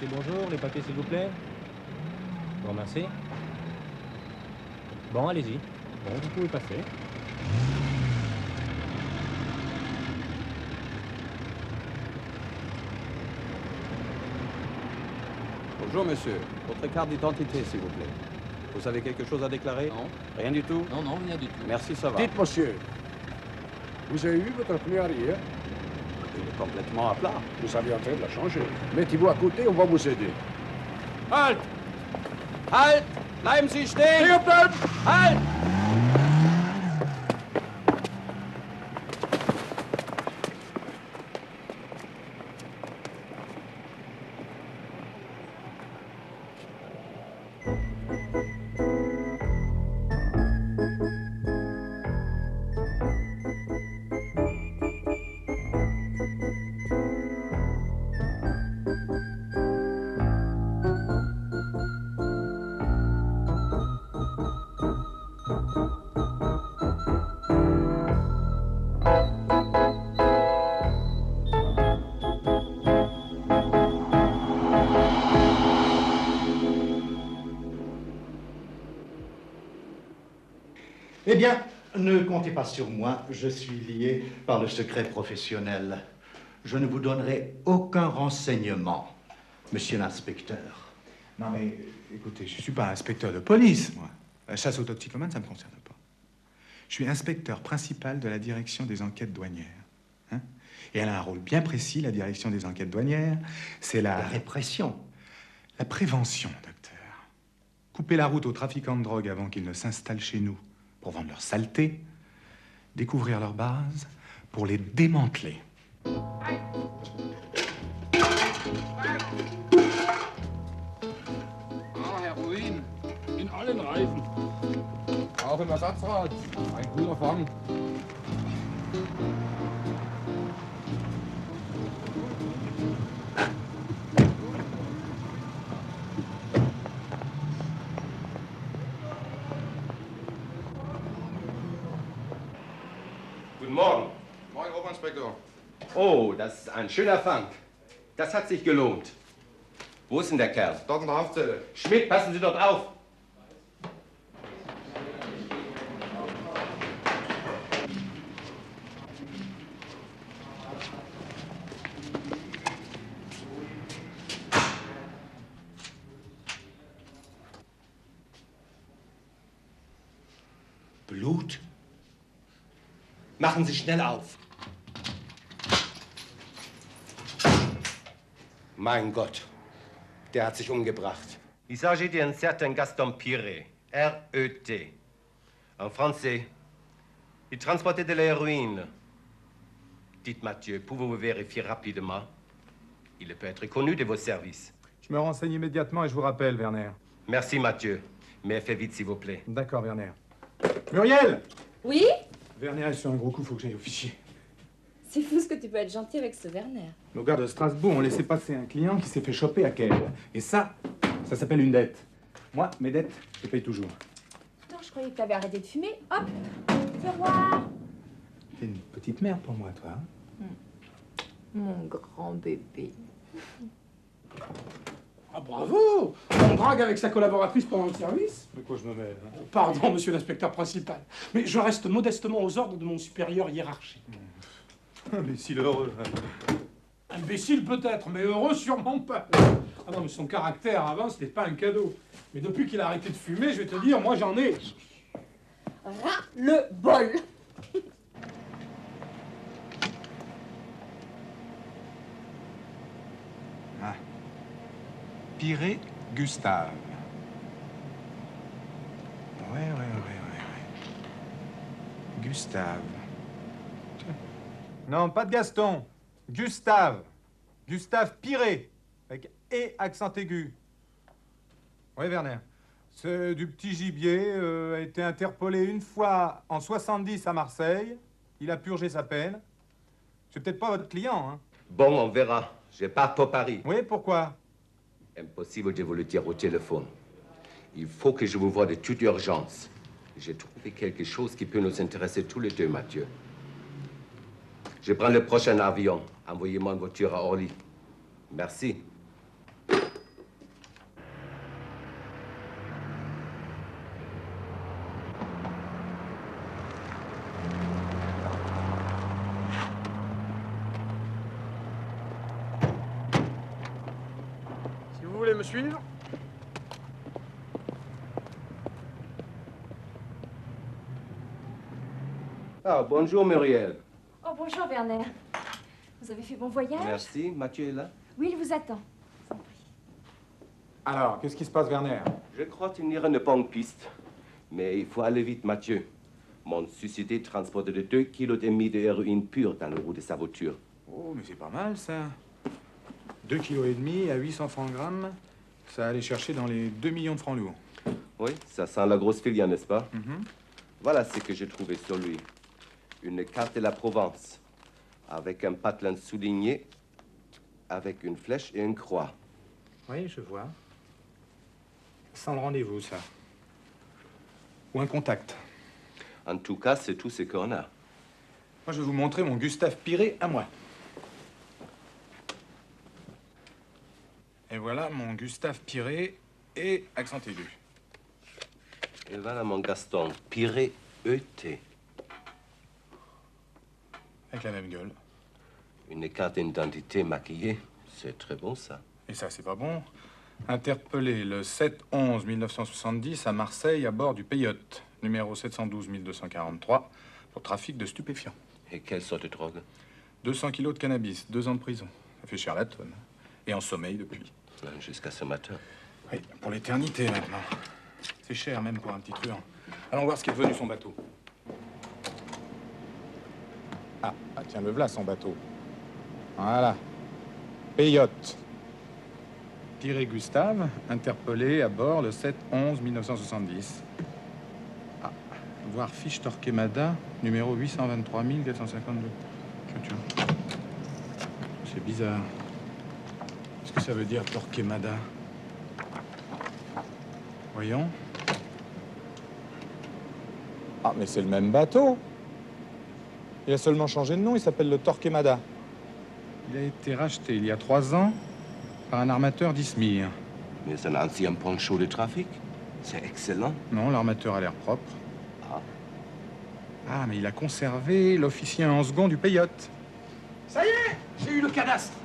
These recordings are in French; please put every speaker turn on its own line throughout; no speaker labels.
Monsieur, bonjour. Les papiers, s'il vous plaît. Je vous remercie. Bon, allez-y. Bon, vous pouvez passer.
Bonjour, monsieur. Votre carte d'identité, s'il vous plaît. Vous avez quelque chose à déclarer?
Non.
Rien du tout?
Non, non, rien du tout.
Merci, ça va.
Dites, monsieur, vous avez eu votre pneu arrière?
Il est complètement à plat.
Vous aviez en train de la changer. Mettez-vous à côté, on va vous aider.
Halt! Halt! Bleiben Sie stehen!
Stehen!
Halt!
Eh bien, ne comptez pas sur moi, je suis lié par le secret professionnel. Je ne vous donnerai aucun renseignement, monsieur l'inspecteur.
Non mais, écoutez, je ne suis pas inspecteur de police, moi. La chasse aux toxicomanes, ça ne me concerne pas. Je suis inspecteur principal de la direction des enquêtes douanières. Hein? Et elle a un rôle bien précis, la direction des enquêtes douanières. C'est
La répression.
La prévention, docteur. Couper la route aux trafiquants de drogue avant qu'ils ne s'installent chez nous pour vendre leur saleté, découvrir leurs bases pour les démanteler.
Heroin. In allen Reifen. Auch im Ersatzrad. Ein guter Fang.
Guten Morgen.
Moin, Oberinspektor.
Oh, das ist ein schöner Fang. Das hat sich gelohnt. Wo ist denn der Kerl?
Dort in der Haftzelle.
Schmidt, passen Sie dort auf. Blut? Machen Sie schnell auf. Mein Gott, der hat sich umgebracht. Il s'agit d'un certain Gaston Piré, R-E-T. En français, il transportait de l'héroïne. Dites, Mathieu, pouvez-vous vérifier rapidement? Il peut être connu de vos services.
Je me renseigne immédiatement et je vous rappelle, Werner.
Merci, Mathieu. Mais faites vite, s'il vous plaît.
D'accord, Werner. Muriel!
Oui?
Werner est sur un gros coup, faut que j'aille au fichier.
C'est fou ce que tu peux être gentil avec ce Werner.
Nos gars de Strasbourg ont laissé passer un client qui s'est fait choper à Kehl. Et ça s'appelle une dette. Moi, mes dettes, je les paye toujours.
Putain, je croyais que t'avais arrêté de fumer. Hop! Tiroir!
T'es une petite merde pour moi, toi. Hein?
Mon grand bébé.
Ah, bravo! On drague avec sa collaboratrice pendant le service?
De quoi je me mêle, hein?
Pardon, monsieur l'inspecteur principal. Mais je reste modestement aux ordres de mon supérieur hiérarchique.
Imbécile heureux.
Imbécile peut-être, mais heureux sûrement pas. Ah non, mais son caractère avant, c'était pas un cadeau. Mais depuis qu'il a arrêté de fumer, je vais te dire, moi j'en ai...
Ras le bol!
Ah. Piré Gustave. Ouais. Gustave.
Non, pas de Gaston. Gustave. Gustave Piré. Avec et accent aigu. Oui, Werner. C'est du petit gibier, a été interpellé une fois en 70 à Marseille. Il a purgé sa peine. C'est peut-être pas votre client, hein?
Bon, on verra. Je pars pour Paris.
Oui, pourquoi?
Impossible de vous le dire au téléphone. Il faut que je vous voie de toute urgence. J'ai trouvé quelque chose qui peut nous intéresser tous les deux, Mathieu. Je prends le prochain avion. Envoyez-moi une voiture à Orly. Merci.
me suivre?
Ah, bonjour Muriel.
Oh, bonjour, Werner. Vous avez fait bon voyage?
Merci. Mathieu est là?
Oui, il vous attend.
Alors, qu'est-ce qui se passe, Werner?
Je crois tenir une bonne piste. Mais il faut aller vite, Mathieu. Mon suscité transporte de 2,5 kg d'héroïne pure dans le roue de sa voiture.
Oh, mais c'est pas mal, ça. 2,5 kg à 800 francs le gramme, ça allait chercher dans les 2 millions de francs lourds.
Oui, ça sent la grosse filia, n'est-ce pas?
Mhm.
Voilà ce que j'ai trouvé sur lui. Une carte de la Provence, avec un patelin souligné, avec une flèche et une croix.
Oui, je vois. Sans le rendez-vous, ça. Ou un contact.
En tout cas, c'est tout ce qu'on a.
Moi, je vais vous montrer mon Gustave Piré à moi. Et voilà mon Gustave Piré et accent aigu.
Et voilà mon Gaston, Piré ET.
Avec la même gueule.
Une carte d'identité maquillée. C'est très bon, ça.
Et ça, c'est pas bon. Interpellé le 7/11/1970 à Marseille à bord du Peyote, numéro 712-1243, pour trafic de stupéfiants.
Et quelle sorte de drogue?
200 kilos de cannabis, 2 ans de prison. Ça fait cher la tonne. Et en sommeil depuis.
Jusqu'à ce matin.
Oui, pour l'éternité maintenant. C'est cher même pour un petit truand. Allons voir ce qu'est devenu son bateau. Ah, tiens, le voilà son bateau. Voilà. Peyote. Piré Gustave, interpellé à bord le 7/11/1970. Ah, voir fiche Torquemada, numéro 823 452. Tiens. C'est bizarre. Qu'est-ce que ça veut dire, Torquemada? Voyons. Ah, mais c'est le même bateau. Il a seulement changé de nom, il s'appelle le Torquemada. Il a été racheté il y a 3 ans par un armateur d'Izmir.
Mais c'est un ancien poncho de trafic. C'est excellent.
Non, l'armateur a l'air propre.
Ah.
Ah, mais il a conservé l'officier en second du Peyote.
Ça y est, j'ai eu le cadastre.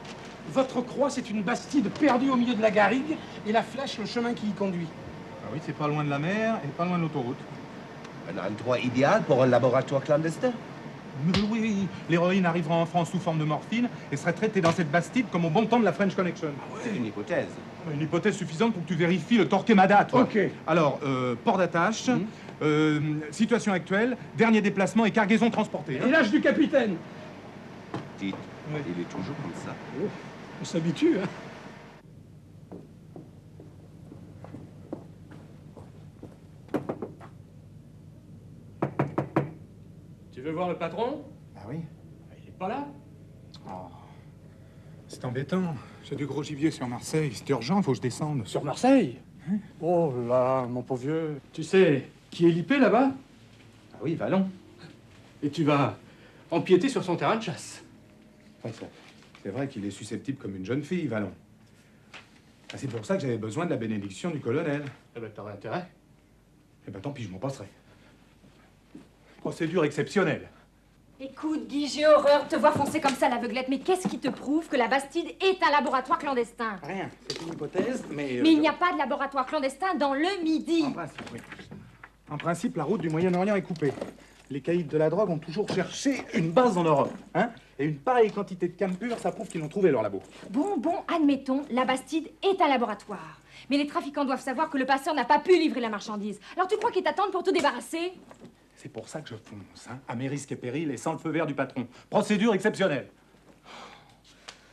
Votre croix, c'est une bastide perdue au milieu de la garrigue et la flèche, le chemin qui y conduit.
Ah oui, c'est pas loin de la mer et pas loin de l'autoroute.
Un endroit idéal pour un laboratoire clandestin.
Mais oui, l'héroïne arrivera en France sous forme de morphine et serait traitée dans cette bastide comme au bon temps de la French Connection.
C'est une hypothèse.
Une hypothèse suffisante pour que tu vérifies le Torquemada, toi.
Ok.
Alors, port d'attache, situation actuelle, dernier déplacement et cargaison transportée.
Et l'âge du capitaine?
Dites, il est toujours comme ça.
Oh, on s'habitue, hein.
Tu veux voir le patron?
Ah oui?
Il est pas là?
Oh. C'est embêtant. J'ai du gros gibier sur Marseille. C'est urgent, faut que je descende.
Sur Marseille? Oh là, mon pauvre vieux. Tu sais qui est Lippé là-bas?
Ah oui, Vallon.
Et tu vas empiéter sur son terrain de chasse.
Ouais, c'est vrai qu'il est susceptible comme une jeune fille, Vallon. Ah, c'est pour ça que j'avais besoin de la bénédiction du colonel.
Eh ben, t'aurais intérêt.
Eh ben, tant pis, je m'en passerai. Procédure exceptionnelle.
Écoute, Guy, j'ai horreur de te voir foncer comme ça à l'aveuglette. Mais qu'est-ce qui te prouve que la Bastide est un laboratoire clandestin?
Rien, c'est une hypothèse, mais...
Mais il n'y a pas de laboratoire clandestin dans le Midi.
En principe, oui. En principe, la route du Moyen-Orient est coupée. Les caïds de la drogue ont toujours cherché une base en Europe, hein? Et une pareille quantité de campure, ça prouve qu'ils l'ont trouvé, leur labo.
Bon, admettons, la Bastide est un laboratoire. Mais les trafiquants doivent savoir que le passeur n'a pas pu livrer la marchandise. Alors tu crois qu'ils t'attendent pour tout débarrasser?
C'est pour ça que je fonce, hein, à mes risques et périls et sans le feu vert du patron. Procédure exceptionnelle.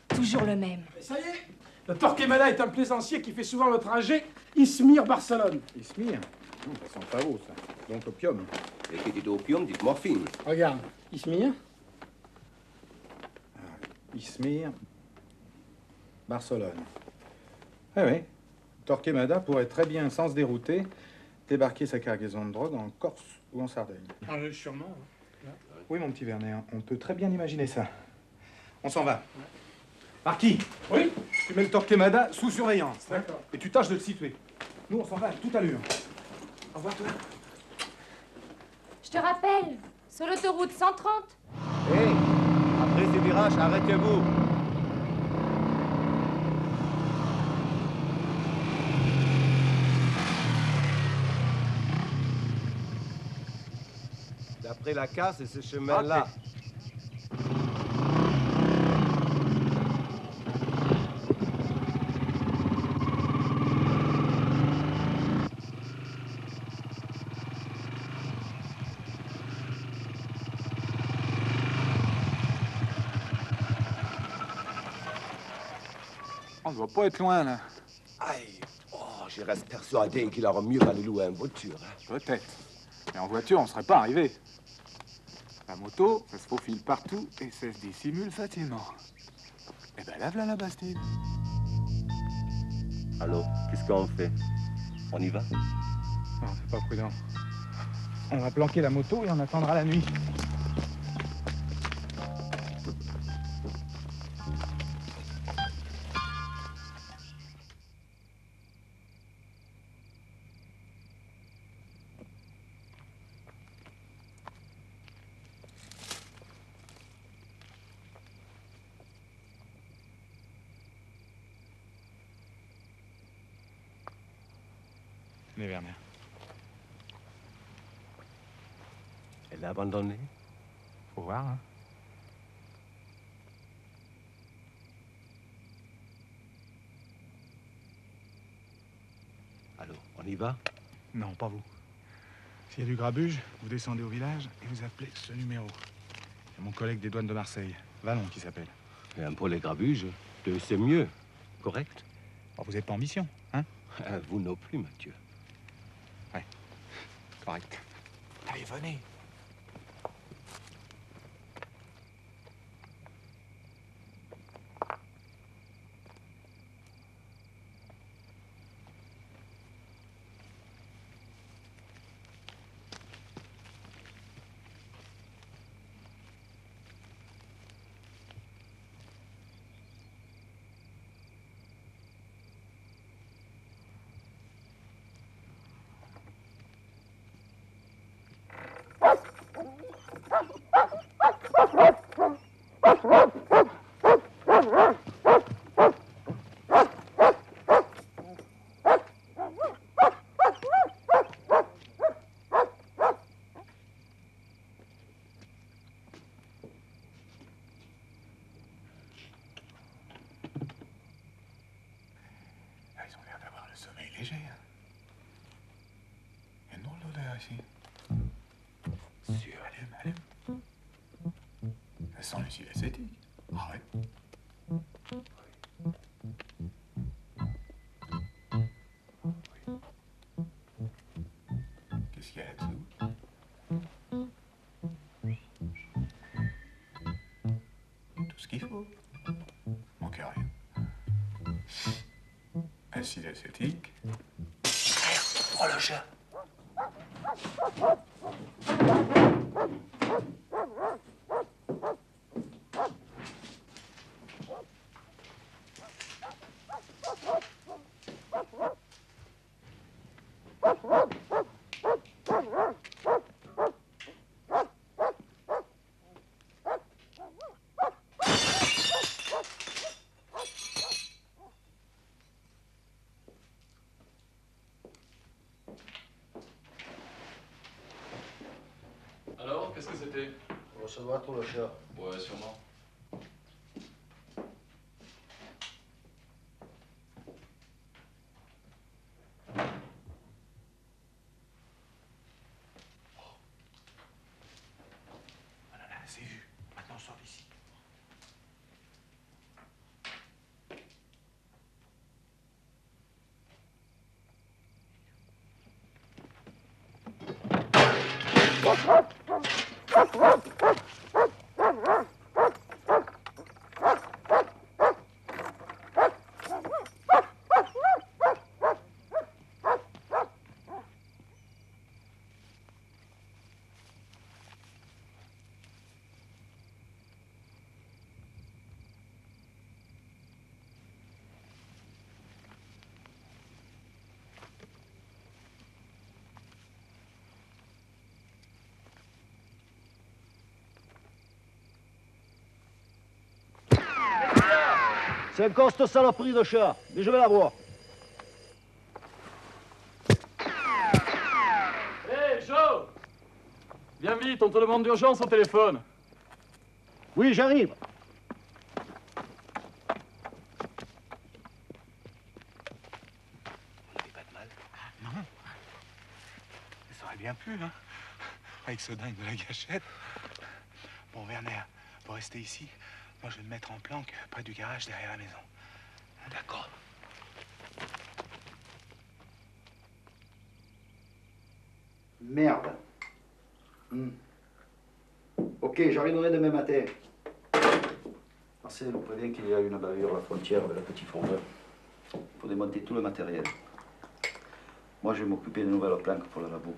Toujours le même.
Ça y est, le Torquemada est un plaisancier qui fait souvent le trajet Izmir-Barcelone.
Izmir? Non, ça sent pas beau, ça. Donc opium.
Et qui dit opium, dit morphine.
Regarde, Izmir.
Izmir, Barcelone. Ah oui, Torquemada pourrait très bien, sans se dérouter, débarquer sa cargaison de drogue en Corse ou en Sardaigne.
Ah, sûrement. Hein.
Oui, mon petit Werner, on peut très bien imaginer ça. On s'en va. Marquis,
Oui?
tu mets le Torquemada sous surveillance.
D'accord.
Et tu tâches de le situer. Nous, on s'en va à toute allure. Au revoir, toi.
Je te rappelle, sur l'autoroute 130.
Hé, après ces virages, arrêtez-vous. après la case et ce chemin-là.
On ne doit pas être loin, là.
Aïe, oh, je reste persuadé qu'il aurait mieux valu louer une voiture.
Peut-être. Mais en voiture, on ne serait pas arrivé. La moto, ça se faufile partout et ça se dissimule facilement. Eh ben là, voilà la Bastide.
Alors, qu'est-ce qu'on fait? On y va?
Non, c'est pas prudent. On va planquer la moto et on attendra la nuit. Venez, Werner.
Elle l'a abandonné?
Faut voir, hein.
Alors, on y va?
Non, pas vous. S'il y a du grabuge, vous descendez au village et vous appelez ce numéro. C'est mon collègue des douanes de Marseille, Vallon, qui s'appelle.
Et pour les grabuges, c'est mieux. Correct?
Oh, vous n'êtes pas en mission, hein?
Vous non plus, Mathieu.
Ouais, correct. Allez, venez. Ils ont l'air d'avoir le sommeil léger. Hein. Il y a une drôle d'odeur ici.
Sûr.
Allume. Ça sent le acétique. Ah ouais. Qu'est-ce qu'il y a là-dessous? Tout ce qu'il faut. Manque rien. Acide acétique.
Oh le chat.
Alors, qu'est-ce que c'était?
Recevoir tout le chat.
Ouais, sûrement.
On en a assez vu. Maintenant, on sort d'ici.
C'est encore cette saloperie de chat, mais je vais la voir.
Hé, Joe! Viens vite!
vite, on te demande d'urgence au téléphone.
Oui, j'arrive.
Vous n'avez pas de mal? Non. Ça aurait bien pu, hein. Avec ce dingue de la gâchette. Bon, Werner, vous restez ici. Moi, je vais me mettre en planque près du garage derrière la maison.
D'accord.
Merde. Ok, j'arriverai demain matin. Marcel, vous prévient qu'il y a une bavure à la frontière avec la Petit Fondeur. Il faut démonter tout le matériel. Moi, je vais m'occuper de nouvelles planques pour le labo.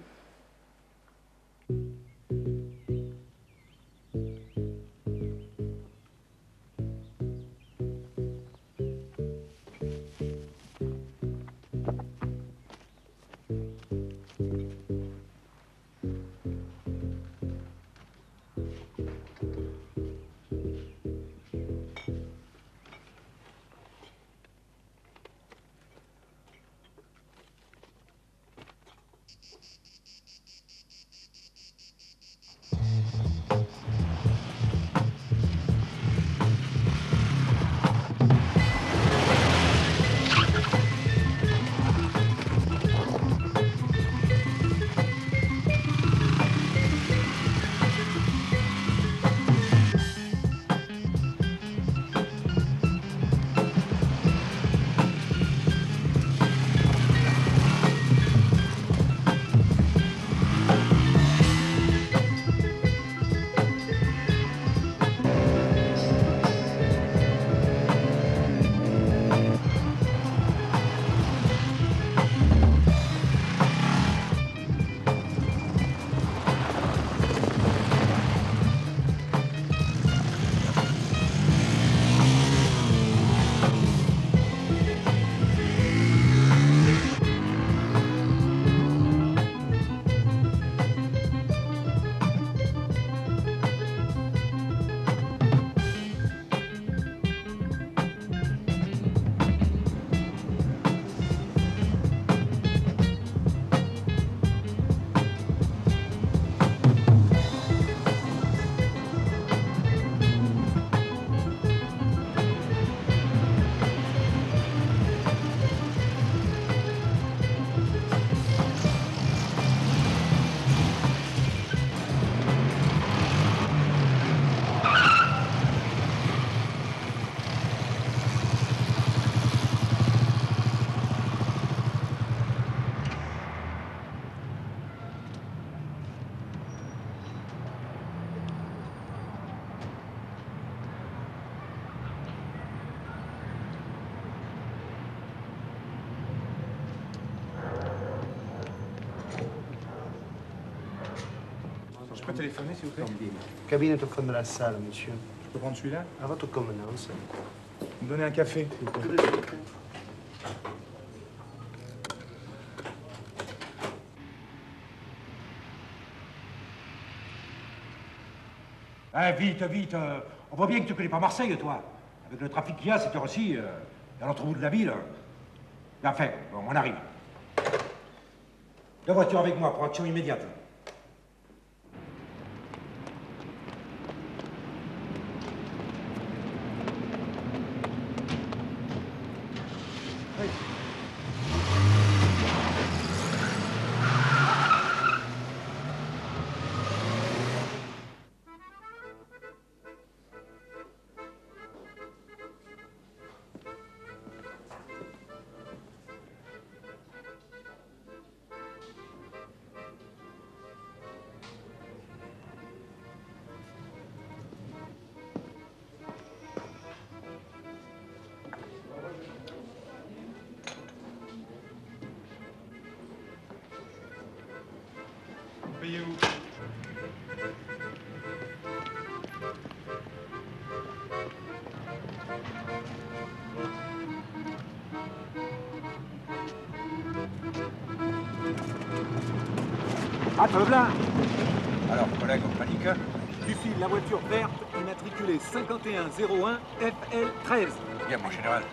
Je peux téléphoner, s'il vous plaît?
Cabinet au fond de la salle, monsieur.
Je peux prendre celui-là?
À votre convenance.
Vous me donnez un café, s'il vous plaît.
Ah, vite, vite. On voit bien que tu connais pas Marseille, toi. Avec le trafic qu'il y a, cette heure-ci, dans l'autre bout de la ville. Enfin, bon, on arrive. La voiture avec moi pour action immédiate.
Payez où?
Ah, te là.
Alors, collègue, on panique?
Tu files la voiture verte immatriculée 5101 FL13.
Bien, mon général.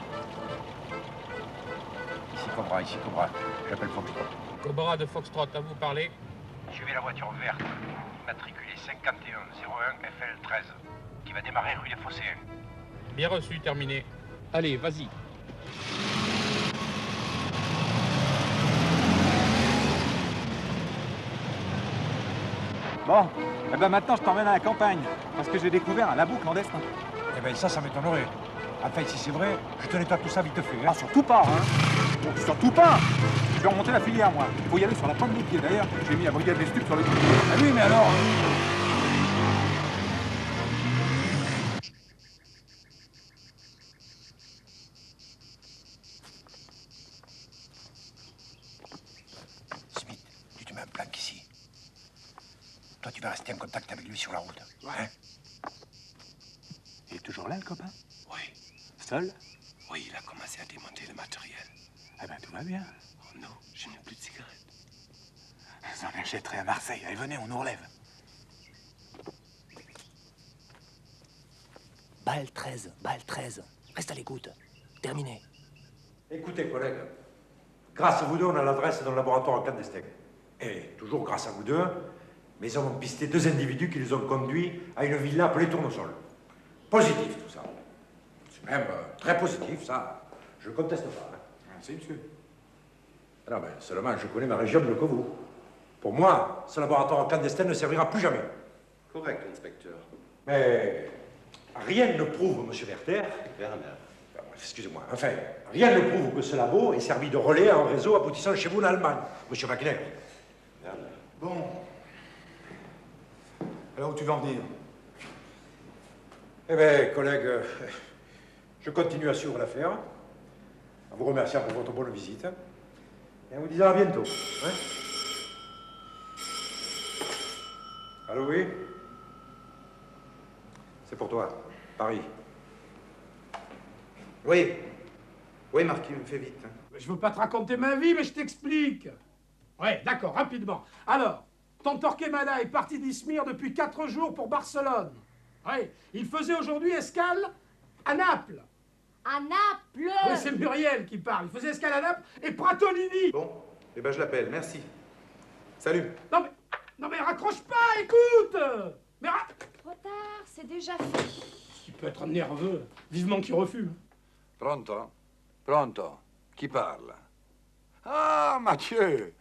Ici Cobra, ici Cobra. J'appelle Foxtrot.
Cobra de Foxtrot, à vous parler.
Suivez la voiture verte, immatriculée 5101 FL13, qui va démarrer rue des Phocéens.
Bien reçu, terminé. Allez, vas-y.
Bon, eh ben maintenant je t'emmène à la campagne, parce que j'ai découvert un labo clandestin.
Eh ben ça m'étonnerait. Enfin, si c'est vrai, je te nettoie tout ça vite fait. Hein.
Ah, surtout pas, hein. Bon, surtout pas. Je vais remonter la filière, moi. Faut y aller sur la pointe des pieds. D'ailleurs, j'ai mis la brigade des stupes sur le pied.
Ah oui, mais alors...
Smith, tu te mets un plaque ici. Toi, tu vas rester en contact avec lui sur la route.
Ouais.
Hein?
Il est toujours là, le copain?
Oui.
Seul?
Oui, il a commencé à démonter le matériel.
Eh ben, tout va bien.
Oh non, je n'ai plus de cigarettes.
J'en achèterai à Marseille. Allez, venez, on nous relève.
Balle 13, balle 13. Reste à l'écoute. Terminé.
Écoutez, collègues, grâce à vous deux, on a l'adresse d'un laboratoire clandestin. Et toujours grâce à vous deux, mes hommes ont pisté 2 individus qui les ont conduits à une villa appelée Tournesol. Positif, tout ça. C'est même très positif, ça. Je ne conteste pas. Hein.
Merci, monsieur.
Non, mais seulement, je connais ma région mieux que vous. Pour moi, ce laboratoire clandestin ne servira plus jamais.
Correct, inspecteur.
Mais rien ne prouve, monsieur Werther...
Werner.
Excusez-moi. Enfin, rien ne prouve que ce labo ait servi de relais à un réseau aboutissant chez vous en Allemagne, monsieur Wagner.
Werner.
Bon. Alors où tu veux en venir?
Eh bien, collègues, je continue à suivre l'affaire, en vous remerciant pour votre bonne visite, et en vous disant à bientôt. Hein? Allô, oui? C'est pour toi, Paris.
Oui. Oui, Marquis, me fais vite.
Je veux pas te raconter ma vie, mais je t'explique. Ouais, d'accord, rapidement. Alors, ton Torquemada est parti d'Izmir depuis 4 jours pour Barcelone. Ouais, il faisait aujourd'hui escale à Naples.
À Naples!
Oui, c'est Muriel qui parle. Il faisait escale à Naples et Pratolini.
Bon, eh ben je l'appelle, merci. Salut.
Non mais raccroche pas, écoute! Mais
Trop tard, c'est déjà fait.
Il peut être nerveux. Vivement qu'il refuse.
Pronto? Pronto? Qui parle? Ah, Mathieu!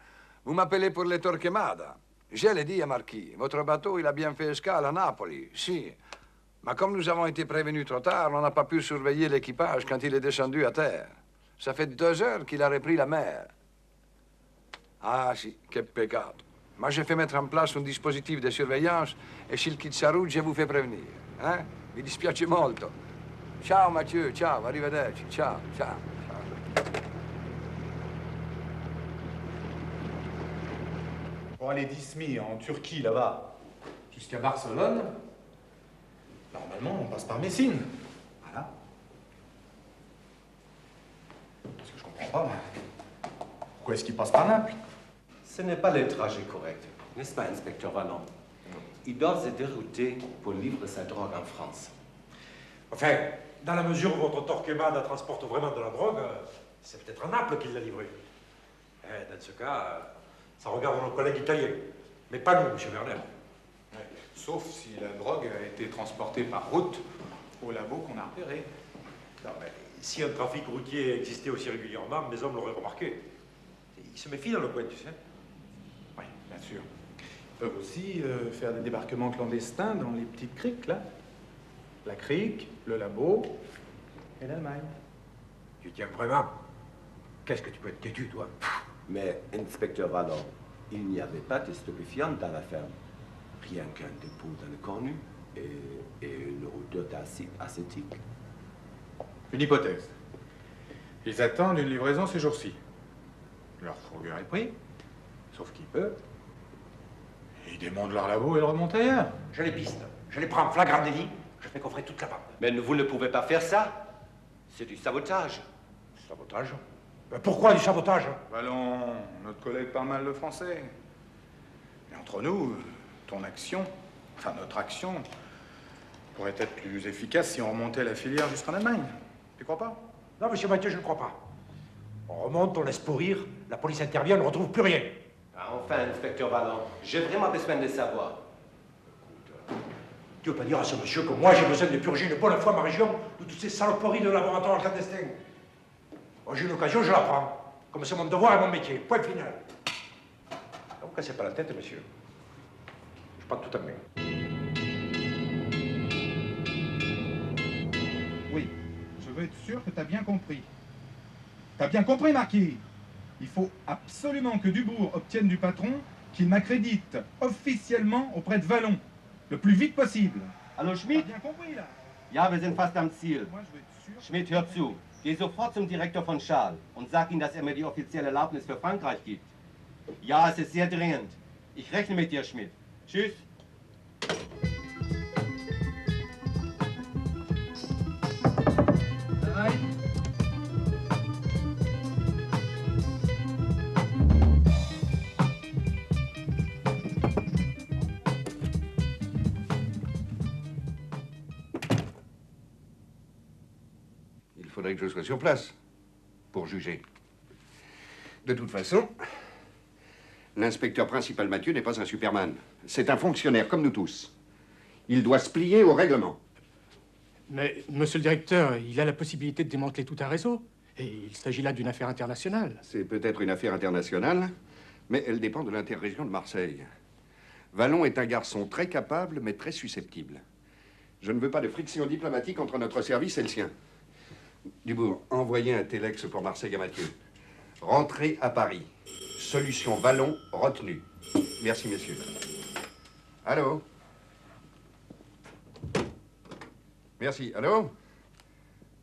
Vous m'appelez pour les Torquemada. Je l'ai dit à Marquis, votre bateau, il a bien fait escale à Napoli, si. Mais comme nous avons été prévenus trop tard, on n'a pas pu surveiller l'équipage quand il est descendu à terre. Ça fait 2 heures qu'il a repris la mer. Ah, si, quel peccato. Moi, j'ai fait mettre en place un dispositif de surveillance et s'il quitte sa route, je vous fais prévenir. Hein? Mi dispiace molto. Ciao, Mathieu, ciao, arrivederci, ciao, ciao.
Pour aller d'Izmir, en Turquie, là-bas,
Jusqu'à Barcelone?
normalement, on passe par Messine. Voilà. Parce que je comprends pas, moi. Pourquoi est-ce qu'il passe par Naples?
Ce n'est pas le trajet correct, n'est-ce pas, inspecteur Vallon? Il doit se dérouter pour livrer sa drogue en France.
Enfin, dans la mesure où votre Torquemada transporte vraiment de la drogue, c'est peut-être à Naples qu'il l'a livré. Dans ce cas, ça regarde nos collègues italiens. Mais pas nous, monsieur Werner.
Ouais, sauf si la drogue a été transportée par route au labo qu'on a repéré.
Non, mais si un trafic routier existait aussi régulièrement, mes hommes l'auraient remarqué. Ils se méfient dans le coin, tu sais.
Oui, bien sûr. Ils peuvent aussi faire des débarquements clandestins dans les petites criques, là. La crique, le labo et l'Allemagne.
Tu tiens vraiment? Qu'est-ce que tu peux être têtu, toi?
Mais, inspecteur Vallon, il n'y avait pas de stupéfiants dans la ferme. Rien qu'un dépôt dans le cornu et une odeur d'acide acétique.
Une hypothèse. Ils attendent une livraison ces jours-ci. Leur fourgueur est pris, sauf qu'il peut. Ils démontent leur labo et le remontent ailleurs.
Je les piste. Je les prends en flagrant délit. Je fais coffrer toute la bande.
Mais vous ne pouvez pas faire ça. C'est du sabotage.
Sabotage? Pourquoi du sabotage?
Allons, notre collègue parle mal le français. Mais entre nous, ton action, enfin notre action, pourrait être plus efficace si on remontait la filière jusqu'en Allemagne. Tu crois pas?
Non, monsieur Mathieu, je ne crois pas. On remonte, on laisse pourrir, la police intervient, on ne retrouve plus rien.
Ah, enfin, inspecteur Vallon, j'ai vraiment besoin de savoir.
Tu veux pas dire à ce monsieur que moi j'ai besoin de purger une bonne fois ma région de toutes ces saloperies de laboratoire clandestin? Moi j'ai une occasion, je la prends. Comme c'est mon devoir et mon métier. Point final. Ne vous cassez pas la tête, monsieur. Je prends tout en main.
Oui, je veux être sûr que tu as bien compris. T'as bien compris, Marquis? Il faut absolument que Dubourg obtienne du patron qu'il m'accrédite officiellement auprès de Vallon, le plus vite possible.
Hallo Schmidt?
T'as bien compris, là?
Ja, wir sind fast am Ziel. Schmidt, hör zu. Geh sofort zum Direktor von Schal und sag ihm, dass er mir die offizielle Erlaubnis für Frankreich gibt. Ja, es ist sehr dringend. Ich rechne mit dir, Schmidt. Tschüss.
Il faudrait que je sois sur place pour juger. De toute façon, l'inspecteur principal Mathieu n'est pas un Superman. C'est un fonctionnaire comme nous tous. Il doit se plier au règlement.
Mais, monsieur le directeur, il a la possibilité de démanteler tout un réseau. Et il s'agit là d'une affaire internationale.
C'est peut-être une affaire internationale, mais elle dépend de l'interrégion de Marseille. Vallon est un garçon très capable, mais très susceptible. Je ne veux pas de friction diplomatique entre notre service et le sien. Dubourg, envoyez un téléx pour Marseille à Mathieu. Rentrez à Paris. Solution Vallon retenue. Merci, messieurs. Allô? Merci. Allô?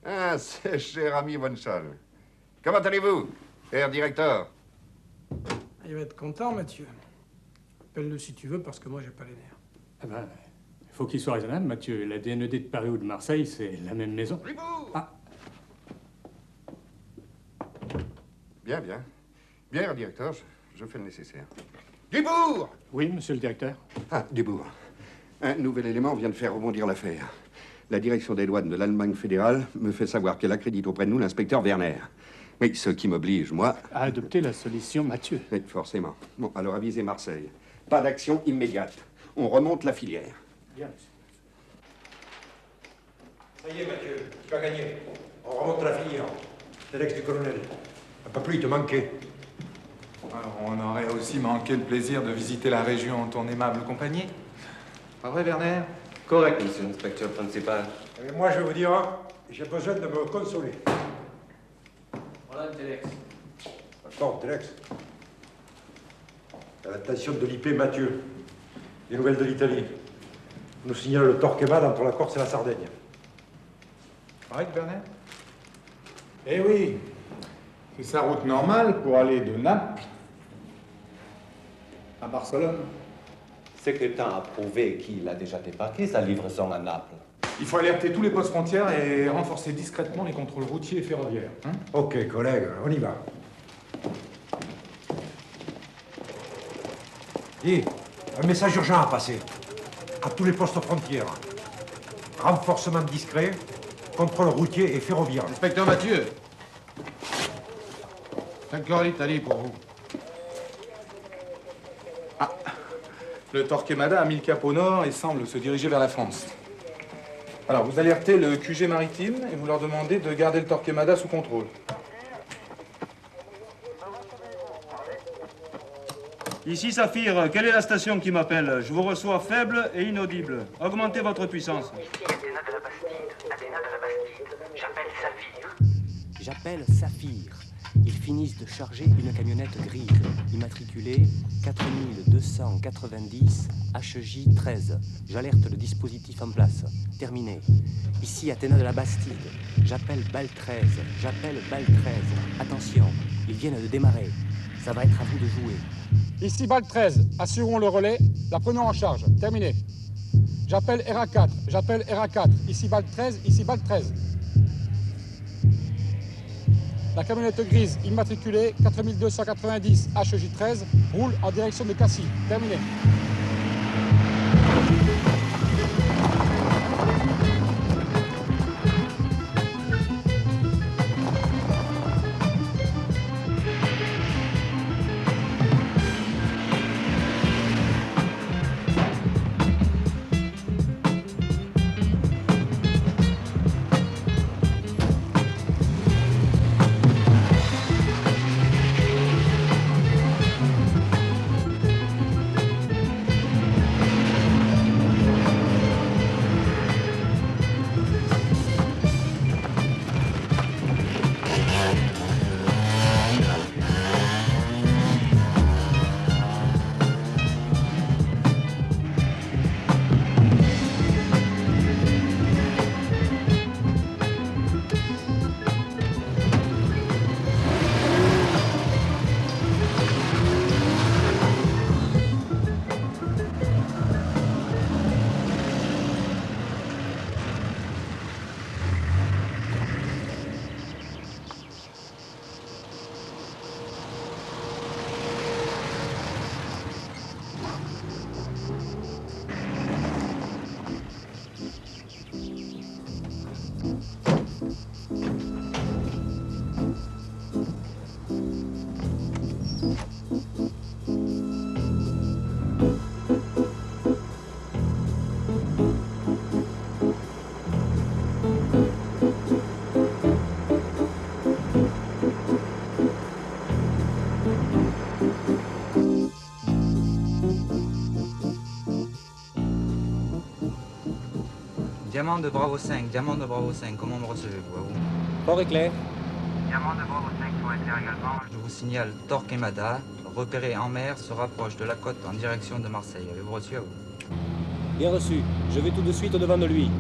Ah, c'est cher ami Von Schall. Comment allez-vous, Herr Directeur?
Il va être content, Mathieu. Appelle-le si tu veux, parce que moi, j'ai pas les nerfs.
Ah ben, il faut qu'il soit raisonnable, Mathieu. La DNED de Paris ou de Marseille, c'est la même maison. Ah.
Bien, bien. Bien, Herr Directeur, je fais le nécessaire. Dubourg!
Oui, monsieur le directeur.
Ah, Dubourg. Un nouvel élément vient de faire rebondir l'affaire. La direction des douanes de l'Allemagne fédérale me fait savoir qu'elle accrédite auprès de nous l'inspecteur Werner. Oui, ce qui m'oblige, moi...
à adopter la solution Mathieu.
Oui, forcément. Bon, alors avisez Marseille. Pas d'action immédiate. On remonte la filière.
Bien, monsieur.
Ça y est, Mathieu, tu as gagné. On remonte la filière. C'est l'ex du colonel. Un peu plus, il te manquait.
Alors, on aurait aussi manqué le plaisir de visiter la région en ton aimable compagnie. Pas vrai, Werner?
Correct, monsieur l'inspecteur principal.
Et moi, je vais vous dire, j'ai besoin de me consoler.
Voilà un téléx.
D'accord, téléx. À l'attention de l'IP Mathieu. Des nouvelles de l'Italie. On nous signale le Torquemada entre la Corse et la Sardaigne.
Right, Werner? Eh oui, c'est sa route normale pour aller de Naples à Barcelone.
C'est que le temps a prouvé qu'il a déjà débarqué sa livraison à Naples.
Il faut alerter tous les postes frontières et renforcer discrètement les contrôles routiers et ferroviaires. Hein?
Ok, collègue, on y va. Dis, un message urgent à passer. À tous les postes frontières. Renforcement discret, contrôle routier et ferroviaire.
Inspecteur Mathieu. 5 heures l'Italie pour vous.
Le Torquemada a mis le cap au nord et semble se diriger vers la France. Alors, vous alertez le QG maritime et vous leur demandez de garder le Torquemada sous contrôle.
Ici Saphir, quelle est la station qui m'appelle? Je vous reçois faible et inaudible. Augmentez votre puissance.
Ici Athéna de la Bastide. Athéna de la Bastide. J'appelle Saphir.
J'appelle Saphir. Ils finissent de charger une camionnette grise, immatriculée 4290 HJ 13. J'alerte le dispositif en place. Terminé. Ici Athéna de la Bastide. J'appelle Balle 13. J'appelle Balle 13. Attention, ils viennent de démarrer. Ça va être à vous de jouer.
Ici Balle 13. Assurons le relais. La prenons en charge. Terminé. J'appelle RA4. J'appelle RA4. Ici Balle 13. Ici Balle 13. La camionnette grise immatriculée 4290 HJ13 roule en direction de Cassis. Terminé.
Diamant de Bravo 5, diamant de Bravo 5, comment me recevez-vous à vous?
Port éclair.
Diamant de Bravo 5 sur éclair également. Je vous signale Torquemada, repéré en mer, se rapproche de la côte en direction de Marseille. Avez-vous reçu à vous?
Bien reçu. Je vais tout de suite au-devant de lui.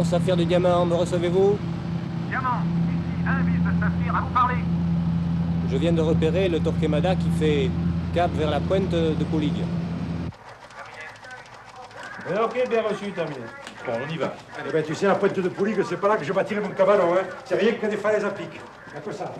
Saphir de diamant, me recevez-vous?
Diamant, ici un vis de saphir, à vous parler.
Je viens de repérer le Torquemada qui fait cap vers la pointe de Poulig.
Ok, bien reçu, terminé. Bon, on y va. Eh ben, tu sais, la pointe de Poulig, c'est pas là que je bâtirai mon cabanon, hein. C'est rien que des falaises à pic. Y'a que ça.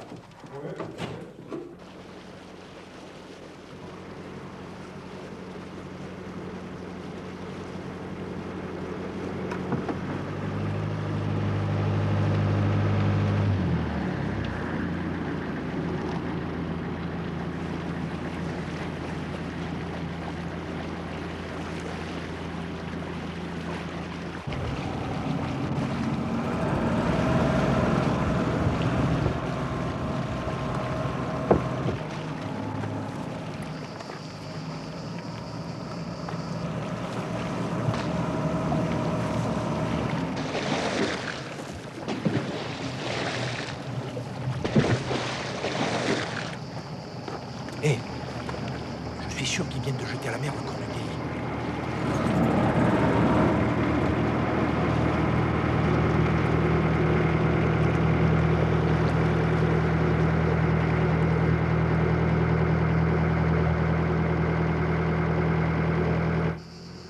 Je suis sûr qu'ils viennent de jeter à la mer le corps du guéri.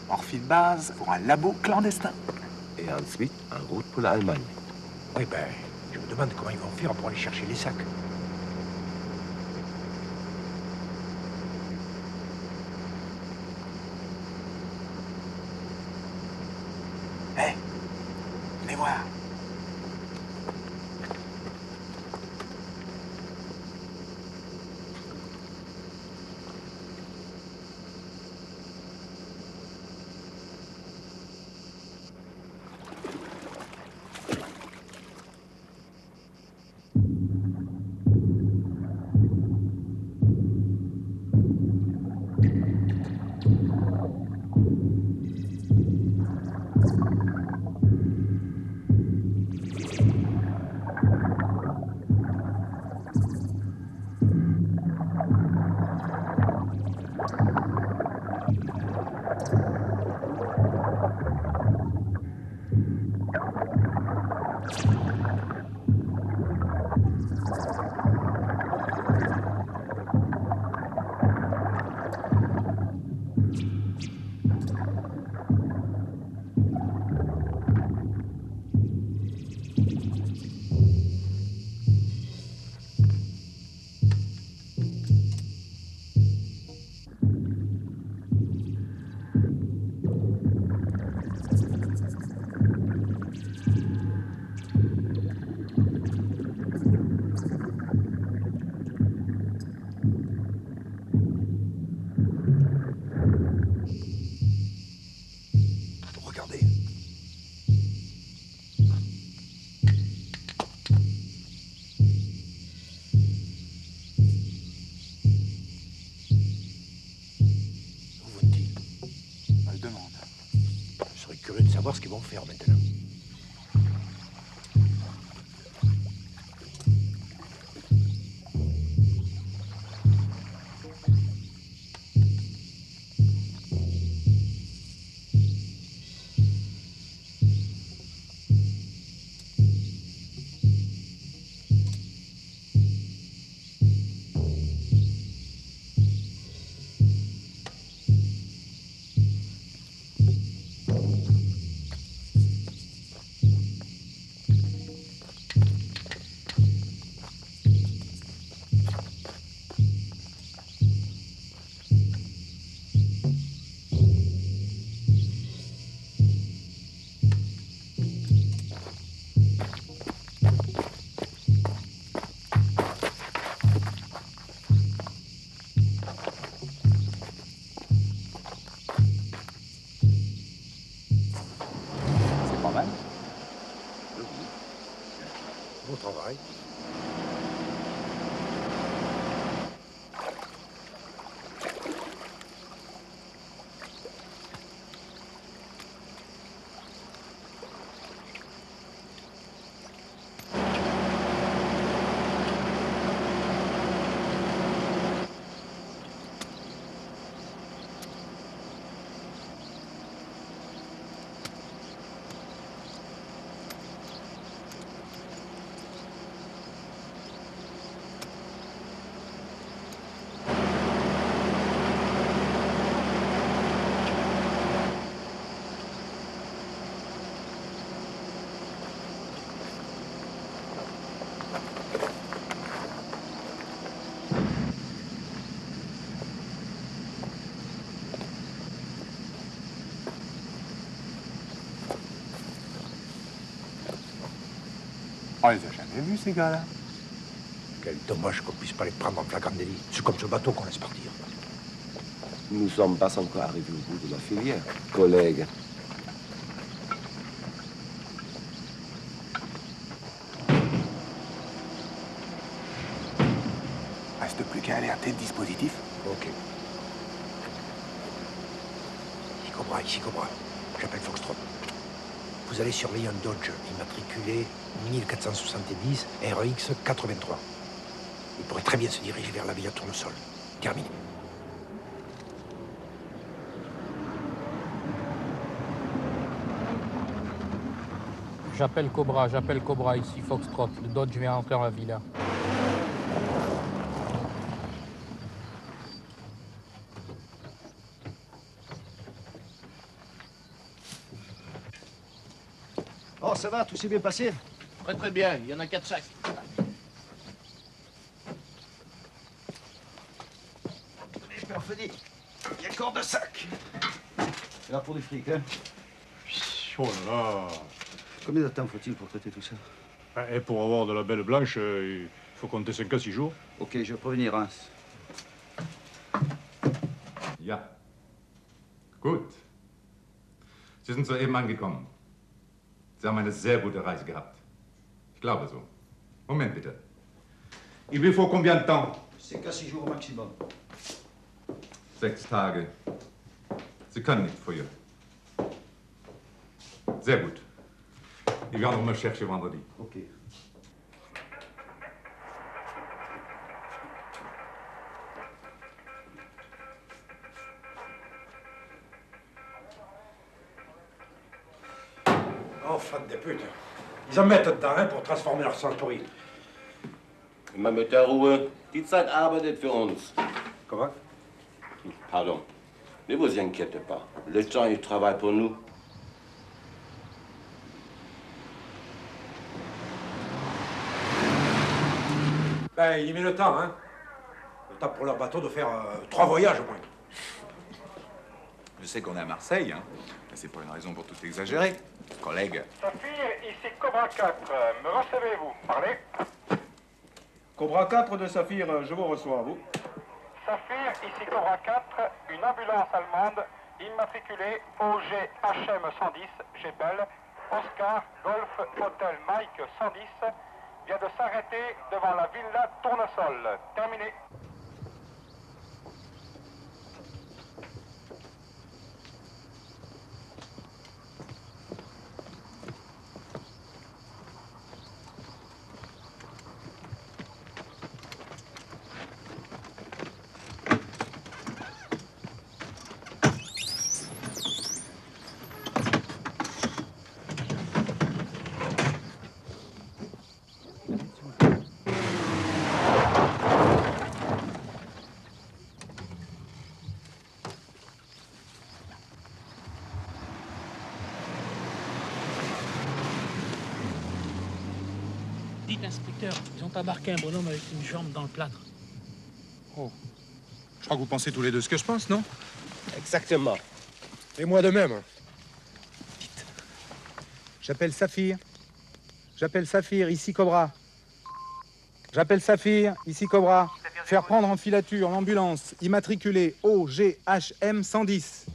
On refile base pour un labo clandestin.
Et ensuite, en route pour l'Allemagne.
Oui, ben, je me demande comment ils vont faire pour aller chercher les sacs.
Hé, venez voir.
Curieux de savoir ce qu'ils vont faire maintenant.
normal.
Bon travail. On les a jamais vus, ces gars-là. Quel dommage qu'on puisse pas les prendre en flagrant délit. C'est comme ce bateau qu'on laisse partir.
Nous sommes pas encore arrivés au bout de la filière, collègue.
Reste plus qu'à alerter le dispositif. Ok. Ici Cobra. J'appelle Foxtrot. Vous allez surveiller un Dodge immatriculé 1470 RX 83. Il pourrait très bien se diriger vers la villa Tournesol. Terminé.
J'appelle Cobra, ici Foxtrot. Le Dodge vient entrer dans la villa.
Oh, ça va, tout s'est bien passé?
Très très bien, il y en a 4 sacs.
Mais parfait, il y a encore 2 sacs. C'est là pour du fric, hein?
Oh là là.
Combien de temps faut-il pour traiter tout ça?
Et pour avoir de la belle blanche, il faut compter 5 à 6 jours.
Ok, je vais prévenir Hans.
Ja. Gut. Sie sind soeben angekommen. Sie haben eine sehr gute Reise gehabt. Ich glaube so. Moment bitte. Il lui faut combien de temps?
5 à 6 jours au maximum.
6 Tage. Sie können nicht früher. Sehr gut. Ils viendront me chercher vendredi.
Ok.
Oh, fan de pute. Ils en mettent dedans, hein, pour transformer leur sang pourri.
Immer mit der Ruhe. Die Zeit arbeitet für uns.
Comment?
Pardon. Ne vous inquiétez pas. Le temps, il travaille pour nous.
Ben, il met le temps, hein. Le temps pour leur bateau de faire 3 voyages au moins.
Je sais qu'on est à Marseille, hein. Mais c'est pas une raison pour tout exagérer. Collègue.
Saphir, ici Cobra 4. Me recevez-vous? Parlez.
Cobra 4 de Saphir, je vous reçois, vous.
Saphir, ici Cobra 4. Une ambulance allemande immatriculée OGHM 110, Gebel, Oscar, Golf, Hotel Mike 110, vient de s'arrêter devant la villa Tournesol. Terminé.
Dites, inspecteur, ils ont embarqué un bonhomme avec une jambe dans le plâtre.
Oh. Je crois que vous pensez tous les deux ce que je pense, non?
Exactement.
Et moi de même.
J'appelle Saphir. J'appelle Saphir, ici Cobra. J'appelle Saphir, ici Cobra. Faire prendre en filature l'ambulance immatriculée OGHM 110.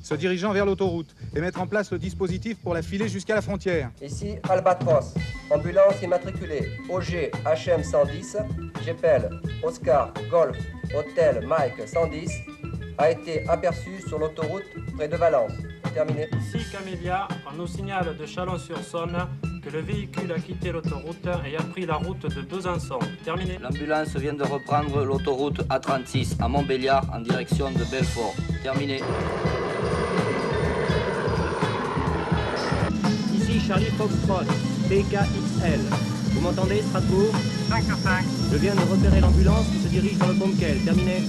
se dirigeant vers l'autoroute et mettre en place le dispositif pour la filer jusqu'à la frontière.
Ici Albatros, ambulance immatriculée OG HM 110, GPL Oscar Golf Hotel Mike 110, a été aperçue sur l'autoroute près de Valence. Terminé.
Ici Camélia, on nous signale de Chalon-sur-Saône que le véhicule a quitté l'autoroute et a pris la route de Besançon. Terminé.
L'ambulance vient de reprendre l'autoroute A36 à Montbéliard en direction de Belfort. Terminé.
Ici Charlie Foxtrot, BKXL. Vous m'entendez, Strasbourg?
5 sur 5.
Je viens de repérer l'ambulance qui se dirige dans le Conquel. Terminé.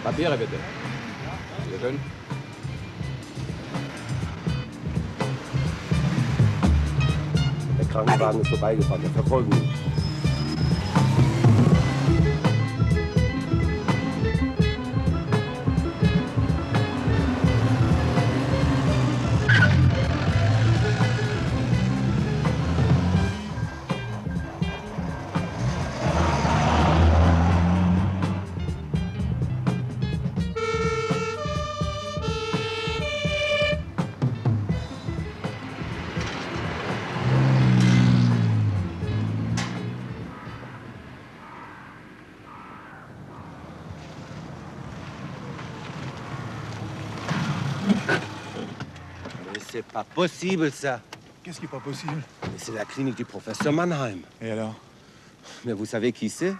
Papiere bitte. Sehr schön.
Der Krankenwagen ist vorbeigefahren, wir verfolgen ihn.
C'est pas possible, ça.
Qu'est-ce qui est pas possible?
C'est la clinique du professeur Mannheim.
Et alors?
Mais vous savez qui c'est?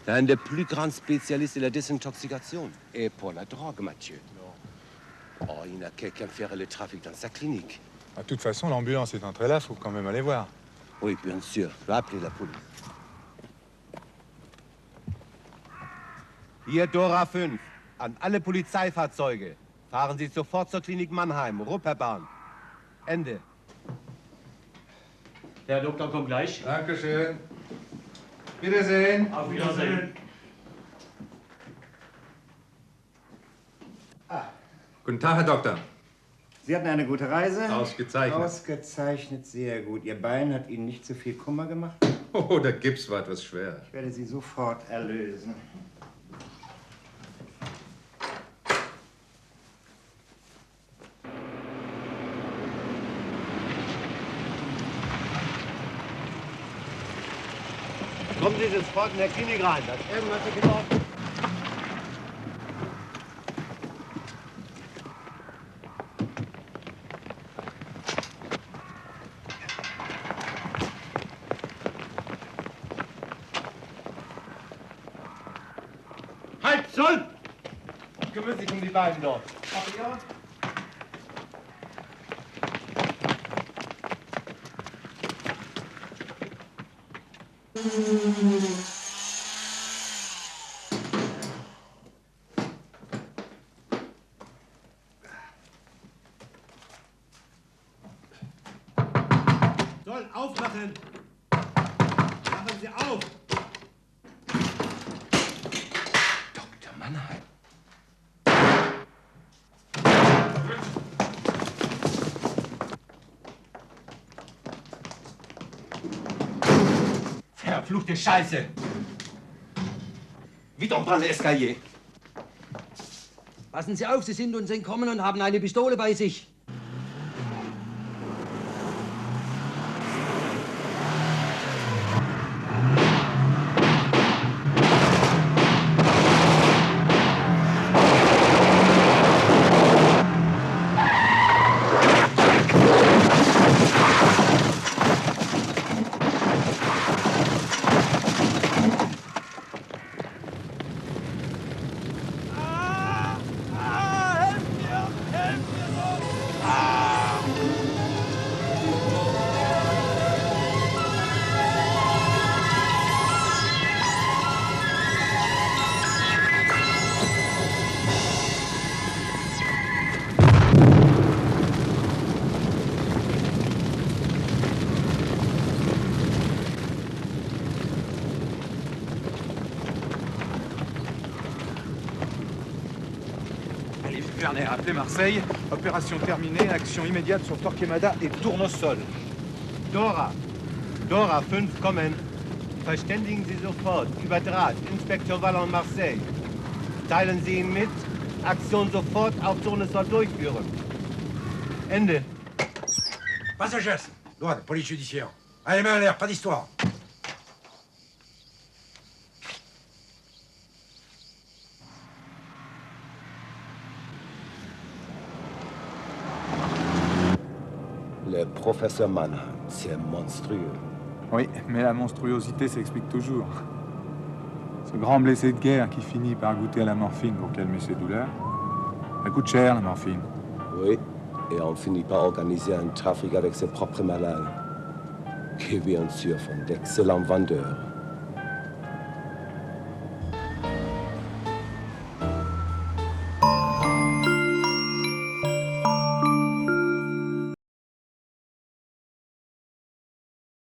L'un des plus grands spécialistes de la désintoxication. Et pour la drogue, Mathieu. Oh, il y a quelqu'un faire le trafic dans sa clinique.
De toute façon, l'ambulance est entrée là, faut quand même aller voir.
Oui, bien sûr. Je vais appeler la police. Hier Dora 5. An alle Polizeifahrzeuge. Fahren Sie sofort zur Klinik Mannheim, Rupperbahn. Ende.
Der Herr Doktor kommt gleich.
Dankeschön. Wiedersehen.
Auf Wiedersehen.
Guten Tag, Herr Doktor.
Sie hatten eine gute Reise?
Ausgezeichnet.
Ausgezeichnet, sehr gut. Ihr Bein hat Ihnen nicht zu viel Kummer gemacht?
Oh, der Gips war etwas schwer.
Ich werde Sie sofort erlösen.
Kommen Sie sofort in der Klinik rein. Das ist irgendwas nicht in Ordnung. Halt, Soll! Kümmern sich um die beiden dort. Papier?
Soll aufmachen! Machen Sie auf!
Dr. Mannheim. Verfluchte Scheiße! Wieder un prendre l'escalier.
Passen Sie auf, Sie sind uns entkommen und haben eine Pistole bei sich.
Werner, appelez Marseille. Opération terminée, action immédiate sur Torquemada et Tournesol.
Dora. Dora, 5 kommen. Verständigen Sie sofort. Über Draht. Inspektor Wallon, Marseille. Teilen Sie ihm mit. Aktion sofort auf Tournesol durchführen. Ende.
Passagers. Douane, police judiciaire. Allez, main en l'air, pas d'histoire.
Le professeur Mannheim, c'est monstrueux.
Oui, mais la monstruosité s'explique toujours. Ce grand blessé de guerre qui finit par goûter à la morphine pour calmer ses douleurs. Ça coûte cher, la morphine.
Oui, et on finit par organiser un trafic avec ses propres malades, qui bien sûr font d'excellents vendeurs.